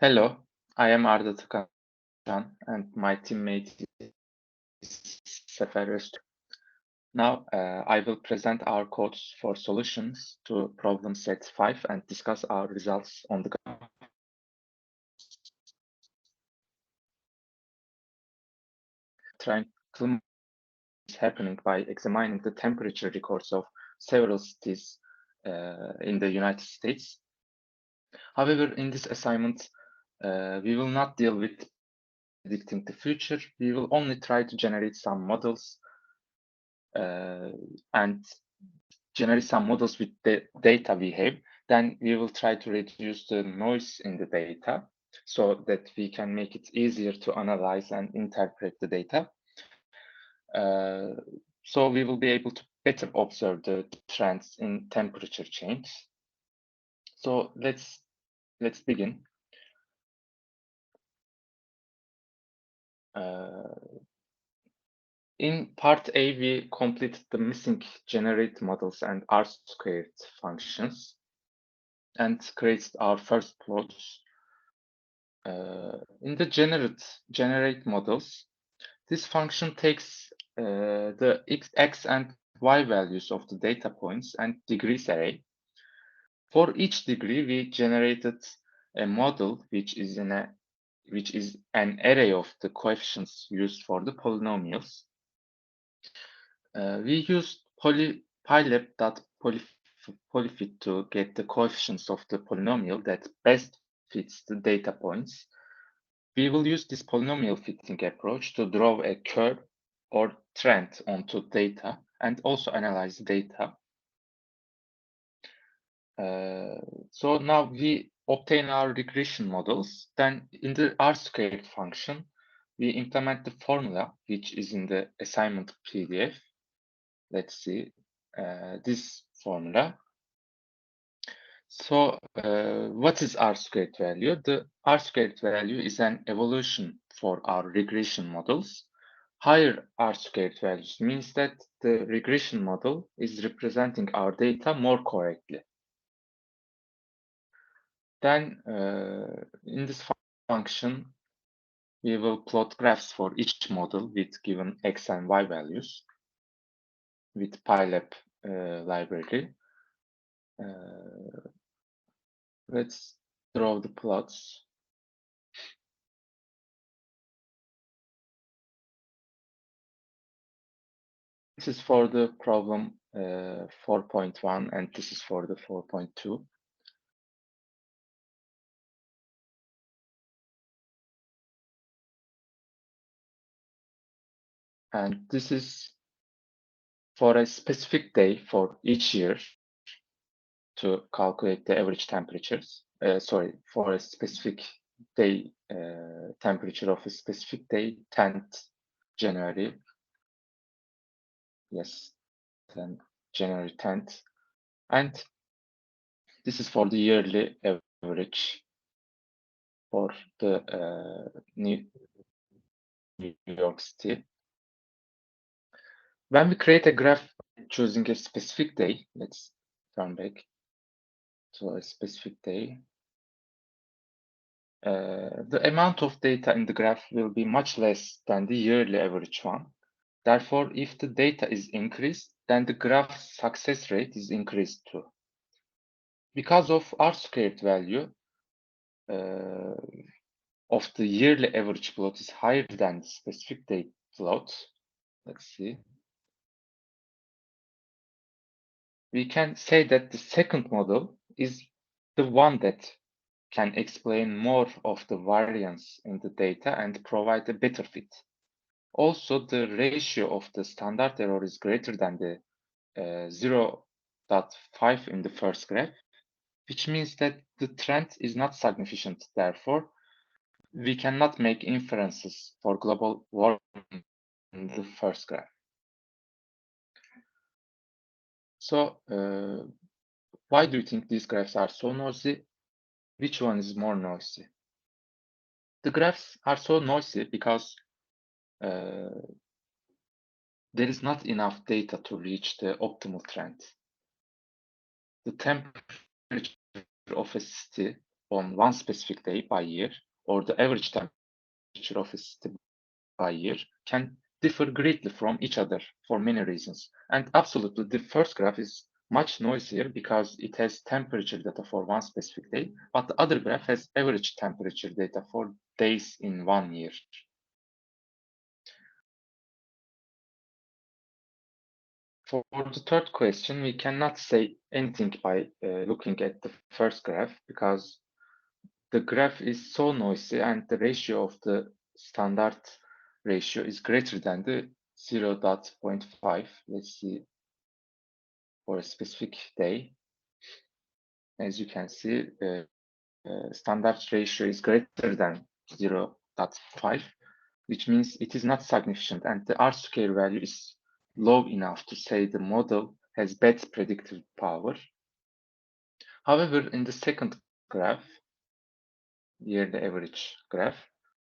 Hello, I am Arda Atakan Uçan, and my teammate is Sefer Öztürk. Now, I will present our codes for solutions to problem set 5 and discuss our results on the graph. Triangle is happening by examining the temperature records of several cities in the United States. However, in this assignment, we will not deal with predicting the future. We will only try to generate some models and generate some models with the data we have. Then we will try to reduce the noise in the data so that we can make it easier to analyze and interpret the data. So we will be able to better observe the trends in temperature change. So let's begin. In part A, we completed the missing generate models and R-squared functions and created our first plots. In the generate models, this function takes the x and y values of the data points and degrees array. For each degree, we generated a model which is an array of the coefficients used for the polynomials. We used pylab.polyfit to get the coefficients of the polynomial that best fits the data points. We will use this polynomial fitting approach to draw a curve or trend onto data and also analyze data. So now we obtain our regression models. Then in the R-squared function, we implement the formula, which is in the assignment PDF. Let's see this formula. So what is R-squared value? The R-squared value is an evolution for our regression models. Higher R-squared values means that the regression model is representing our data more correctly. Then in this function, we will plot graphs for each model with given x and y values with pylab library. Let's draw the plots. This is for the problem 4.1 and this is for the 4.2. And this is for a specific day for each year to calculate the average temperatures. For a specific day temperature of a specific day, 10th January. Yes, January 10th. And this is for the yearly average for the New York City. When we create a graph choosing a specific day, let's turn back to a specific day. The amount of data in the graph will be much less than the yearly average one. Therefore, if the data is increased, then the graph's success rate is increased too. Because of R-squared value of the yearly average plot is higher than the specific day plot, let's see. We can say that the second model is the one that can explain more of the variance in the data and provide a better fit. Also, the ratio of the standard error is greater than the 0.5 in the first graph, which means that the trend is not significant. Therefore, we cannot make inferences for global warming in the first graph. So, why do you think these graphs are so noisy? Which one is more noisy? The graphs are so noisy because there is not enough data to reach the optimal trend. The temperature of a city on one specific day by year, or the average temperature of a city by year, can differ greatly from each other for many reasons. And absolutely, the first graph is much noisier because it has temperature data for one specific day, but the other graph has average temperature data for days in 1 year. For the third question, we cannot say anything by looking at the first graph because the graph is so noisy and the ratio of the standard ratio is greater than the 0.5. Let's see for a specific day. As you can see, standard ratio is greater than 0.5, which means it is not significant and the R-square value is low enough to say the model has bad predictive power. However, in the second graph, here the average graph,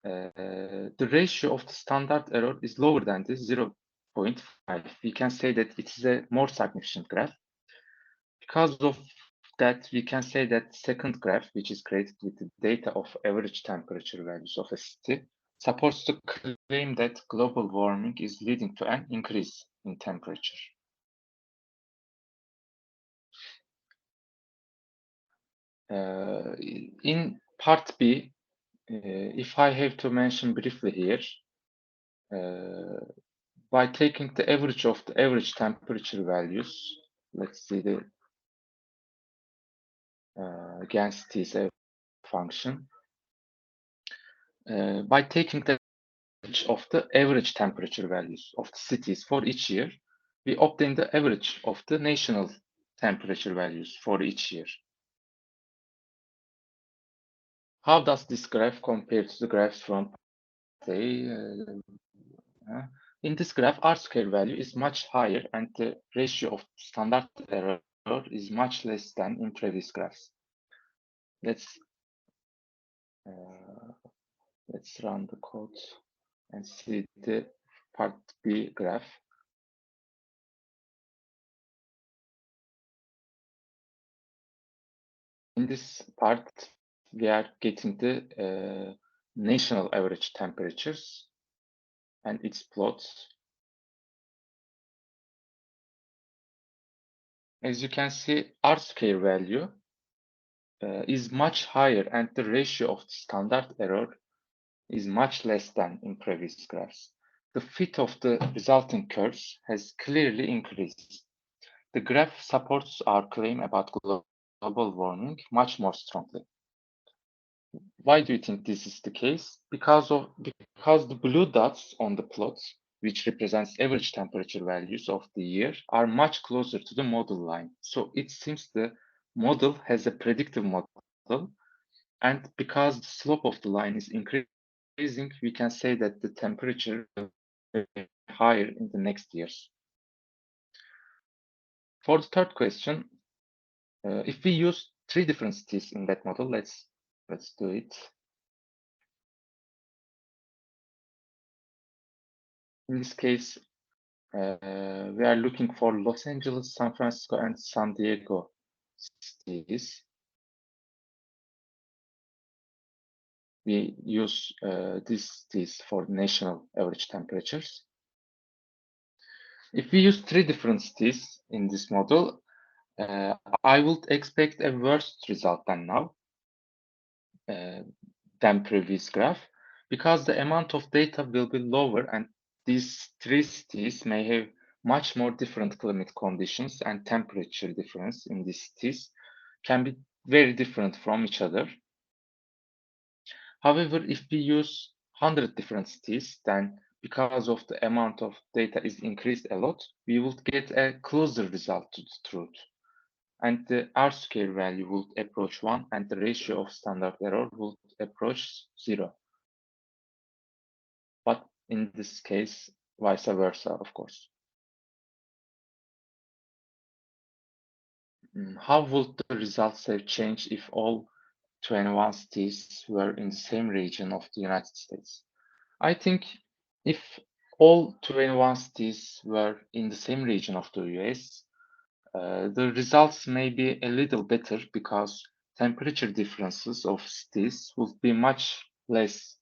the ratio of the standard error is lower than the 0.5. We can say that it is a more significant graph. Because of that, we can say that second graph, which is created with the data of average temperature values of a city, supports the claim that global warming is leading to an increase in temperature. In part B, if I have to mention briefly here, by taking the average of the average temperature values, let's see the against this function. By taking the average of the average temperature values of the cities for each year, we obtain the average of the national temperature values for each year. How does this graph compare to the graphs from say, in this graph, R-square value is much higher and the ratio of standard error is much less than in previous graphs. Let's run the code and see the part B graph. In this part, we are getting the national average temperatures and its plots. As you can see, R-square value is much higher and the ratio of the standard error is much less than in previous graphs. The fit of the resulting curves has clearly increased. The graph supports our claim about global warming much more strongly. Why do you think this is the case? Because the blue dots on the plots, which represents average temperature values of the year, are much closer to the model line. So it seems the model has a predictive model, and because the slope of the line is increasing, we can say that the temperature will be higher in the next years. For the third question, if we use 3 different cities in that model, let's do it. In this case, we are looking for Los Angeles, San Francisco, and San Diego cities. We use these cities for national average temperatures. If we use 3 different cities in this model, I would expect a worse result than now, than previous graph, because the amount of data will be lower and these 3 cities may have much more different climate conditions and temperature difference in these cities can be very different from each other. However, if we use 100 different cities, then because of the amount of data is increased a lot, we would get a closer result to the truth. And the R-square value would approach 1 and the ratio of standard error would approach 0. But in this case, vice versa, of course. How would the results have changed if all 21 cities were in the same region of the United States? I think if all 21 cities were in the same region of the US, the results may be a little better because temperature differences of cities would be much less.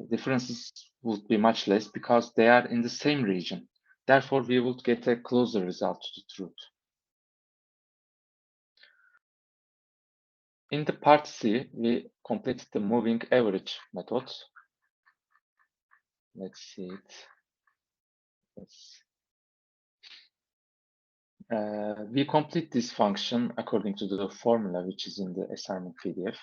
Differences would be much less because they are in the same region. Therefore, we would get a closer result to the truth. In the part C, we completed the moving average method. Let's see it. We complete this function according to the formula which is in the assignment PDF.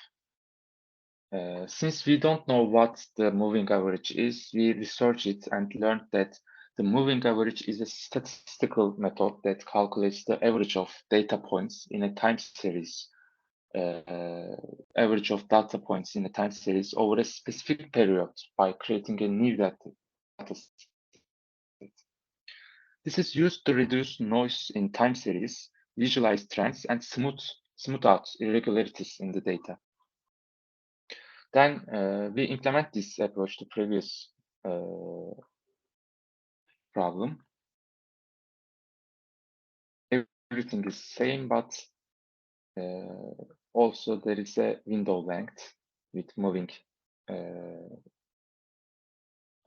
Since we don't know what the moving average is, we researched it and learned that the moving average is a statistical method that calculates the average of data points in a time series. Average of data points in a time series over a specific period by creating a new data set. This is used to reduce noise in time series, visualize trends, and smooth out irregularities in the data. Then we implement this approach to previous problem. Everything is same, but also there is a window length with moving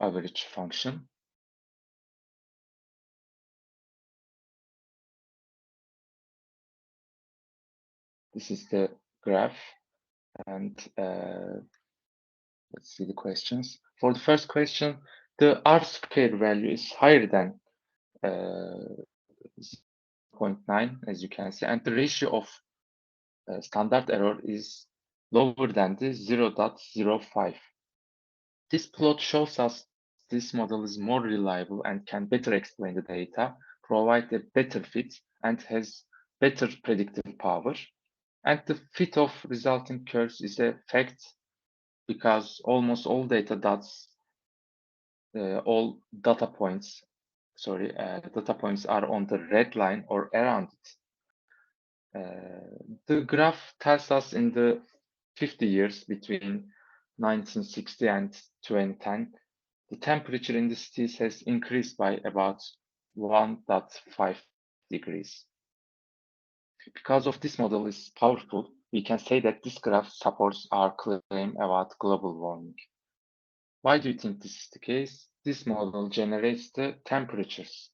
average function. This is the graph, and let's see the questions. For the first question, the R-square value is higher than 0.9, as you can see, and the ratio of standard error is lower than the 0.05. This plot shows us this model is more reliable and can better explain the data, provide a better fit, and has better predictive power. And the fit of resulting curves is a fact because almost all data points are on the red line or around it. The graph tells us in the 50 years between 1960 and 2010, the temperature in the cities has increased by about 1.5 degrees. Because of this model is powerful, we can say that this graph supports our claim about global warming. Why do you think this is the case? This model generates the temperatures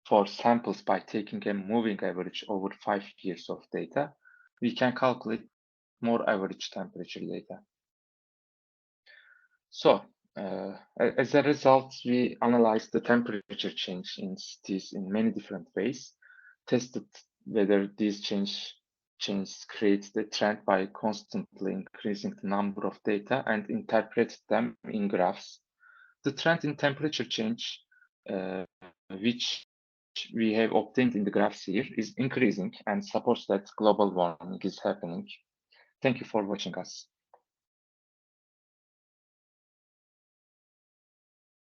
for samples by taking a moving average over 5 years of data. We can calculate more average temperature data. So, as a result, we analyzed the temperature change in cities in many different ways, tested whether these changes create the trend by constantly increasing the number of data, and interpreted them in graphs. The trend in temperature change, which we have obtained in the graphs here, is increasing and supports that global warming is happening. Thank you for watching us.